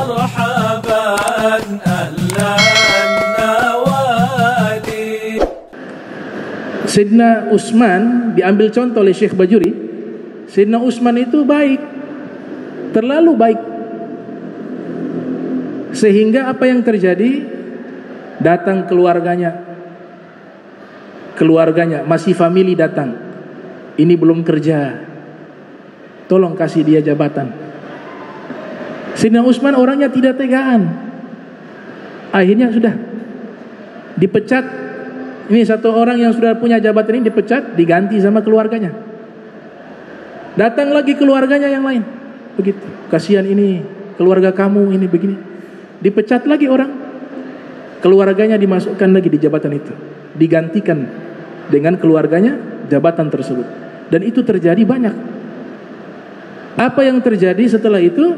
مرحبا أهلا النوادي. Sayyidina Utsman diambil contoh oleh Syekh Bajuri. Sayyidina Utsman itu baik, terlalu baik, sehingga apa yang terjadi, datang keluarganya masih family datang, ini belum kerja, tolong kasih dia jabatan. Sayyidina Utsman orangnya tidak tegaan, akhirnya sudah dipecat. Ini satu orang yang sudah punya jabatan ini dipecat, diganti sama keluarganya. Datang lagi keluarganya yang lain, begitu. Kasihan ini keluarga kamu ini begini. Dipecat lagi orang, keluarganya dimasukkan lagi di jabatan itu, digantikan dengan keluarganya jabatan tersebut. Dan itu terjadi banyak. Apa yang terjadi setelah itu?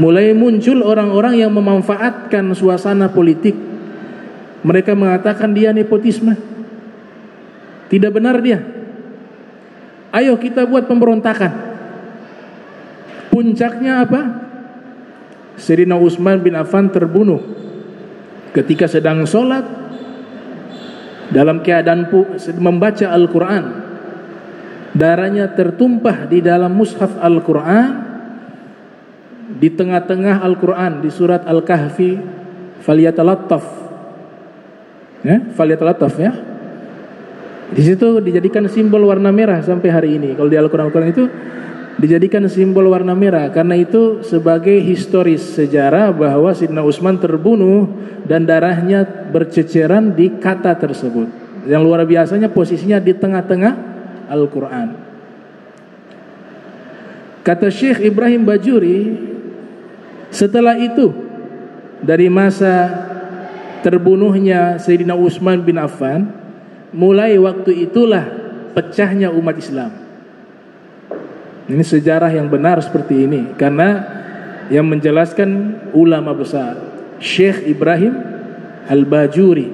Mulai muncul orang-orang yang memanfaatkan suasana politik. Mereka mengatakan dia nepotisme, tidak benar dia. Ayo kita buat pemberontakan. Puncaknya apa? Sayyidina Utsman bin Affan terbunuh ketika sedang sholat dalam keadaan membaca Al-Quran. Darahnya tertumpah di dalam mushaf Al-Quran, di tengah-tengah Al-Quran, di surat Al-Kahfi, falyatalattaf ya, falyatalattaf ya. Di situ dijadikan simbol warna merah sampai hari ini. Kalau di Al-Quran itu dijadikan simbol warna merah, karena itu sebagai historis sejarah bahwa Sayyidina Utsman terbunuh dan darahnya berceceran di kata tersebut. Yang luar biasanya posisinya di tengah-tengah Al-Quran. Kata Syekh Ibrahim Bajuri, setelah itu dari masa terbunuhnya Sayyidina Utsman bin Affan, mulai waktu itulah pecahnya umat Islam. Ini sejarah yang benar seperti ini, karena yang menjelaskan ulama besar Syekh Ibrahim Al-Bajuri.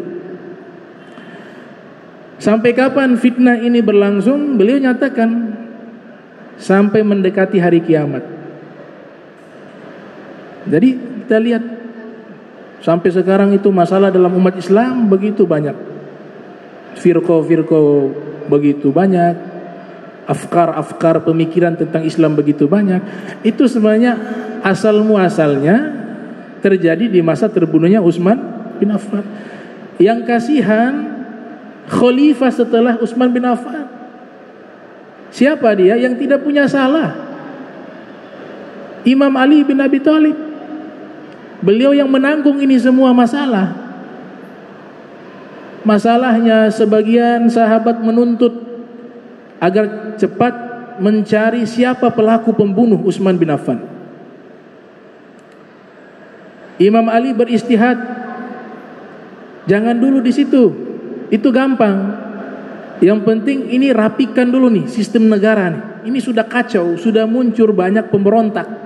Sampai kapan fitnah ini berlangsung? Beliau nyatakan sampai mendekati hari kiamat. Jadi kita lihat sampai sekarang itu masalah dalam umat Islam begitu banyak, firqah begitu banyak, afkar pemikiran tentang Islam begitu banyak. Itu sebenarnya asal muasalnya terjadi di masa terbunuhnya Utsman bin Affan. Yang kasihan khalifah setelah Utsman bin Affan, siapa dia? Yang tidak punya salah, Imam Ali bin Abi Thalib. Beliau yang menanggung ini semua masalah. Masalahnya sebagian sahabat menuntut agar cepat mencari siapa pelaku pembunuh Utsman bin Affan. Imam Ali beristihad, jangan dulu di situ, itu gampang. Yang penting ini rapikan dulu nih sistem negara nih. Ini sudah kacau, sudah muncul banyak pemberontak.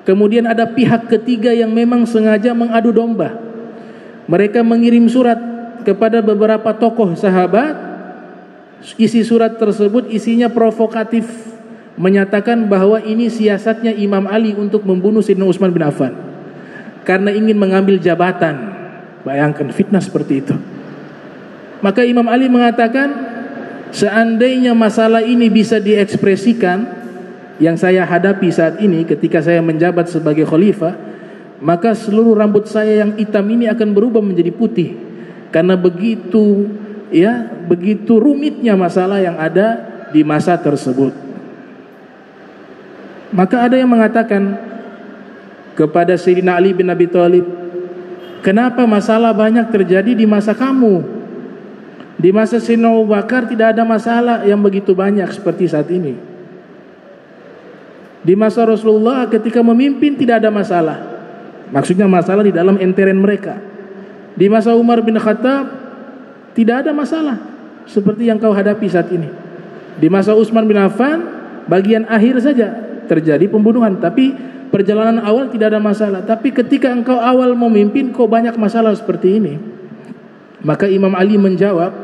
Kemudian ada pihak ketiga yang memang sengaja mengadu domba. Mereka mengirim surat kepada beberapa tokoh sahabat. Isi surat tersebut isinya provokatif, menyatakan bahwa ini siasatnya Imam Ali untuk membunuh Sayyidina Utsman bin Affan karena ingin mengambil jabatan. Bayangkan fitnah seperti itu. Maka Imam Ali mengatakan, seandainya masalah ini bisa diekspresikan yang saya hadapi saat ini ketika saya menjabat sebagai khalifah, maka seluruh rambut saya yang hitam ini akan berubah menjadi putih, karena begitu rumitnya masalah yang ada di masa tersebut. Maka ada yang mengatakan kepada Sayyidina Ali bin Abi Thalib, kenapa masalah banyak terjadi di masa kamu? Di masa Sayyidina Abu Bakar tidak ada masalah yang begitu banyak seperti saat ini. Di masa Rasulullah ketika memimpin tidak ada masalah. Maksudnya masalah di dalam enteren mereka. Di masa Umar bin Khattab tidak ada masalah seperti yang kau hadapi saat ini. Di masa Utsman bin Affan bagian akhir saja terjadi pembunuhan, tapi perjalanan awal tidak ada masalah. Tapi ketika engkau awal memimpin kok banyak masalah seperti ini. Maka Imam Ali menjawab,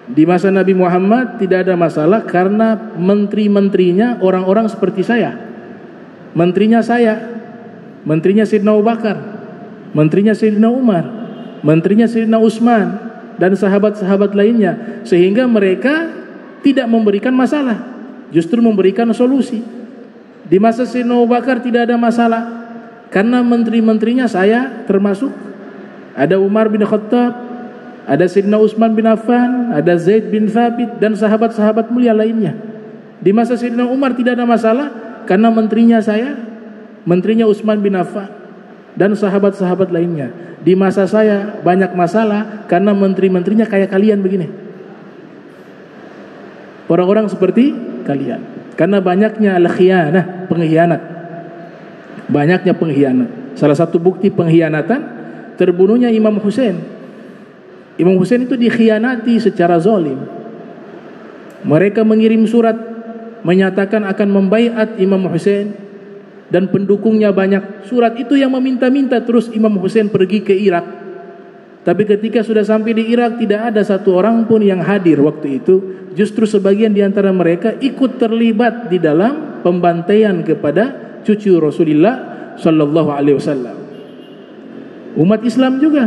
di masa Nabi Muhammad tidak ada masalah karena menteri-menterinya orang-orang seperti saya. Menterinya saya. menterinya Sayyidina Abu Bakar, menterinya Sayyidina Umar, menterinya Sayyidina Utsman dan sahabat-sahabat lainnya, sehingga mereka tidak memberikan masalah, justru memberikan solusi. Di masa Sayyidina Abu Bakar tidak ada masalah karena menteri-menterinya saya termasuk, ada Umar bin Khattab, ada Sayyidina Utsman bin Affan, ada Zaid bin Thabit dan sahabat-sahabat mulia lainnya. Di masa Sayyidina Umar tidak ada masalah karena menterinya saya, menterinya Utsman bin Affan dan sahabat-sahabat lainnya. Di masa saya banyak masalah karena menteri-menterinya kayak kalian begini, orang-orang seperti kalian. Karena banyaknya al-khiyanah, pengkhianat. Banyaknya pengkhianat. Salah satu bukti pengkhianatan, terbunuhnya Imam Husain. Imam Husain itu dikhianati secara zalim. Mereka mengirim surat menyatakan akan membaiat Imam Husain dan pendukungnya banyak. Surat itu yang meminta-minta terus Imam Husain pergi ke Irak. Tapi ketika sudah sampai di Irak, tidak ada satu orang pun yang hadir waktu itu. Justru sebagian di antara mereka ikut terlibat di dalam pembantaian kepada cucu Rasulullah sallallahu alaihi wasallam. Umat Islam juga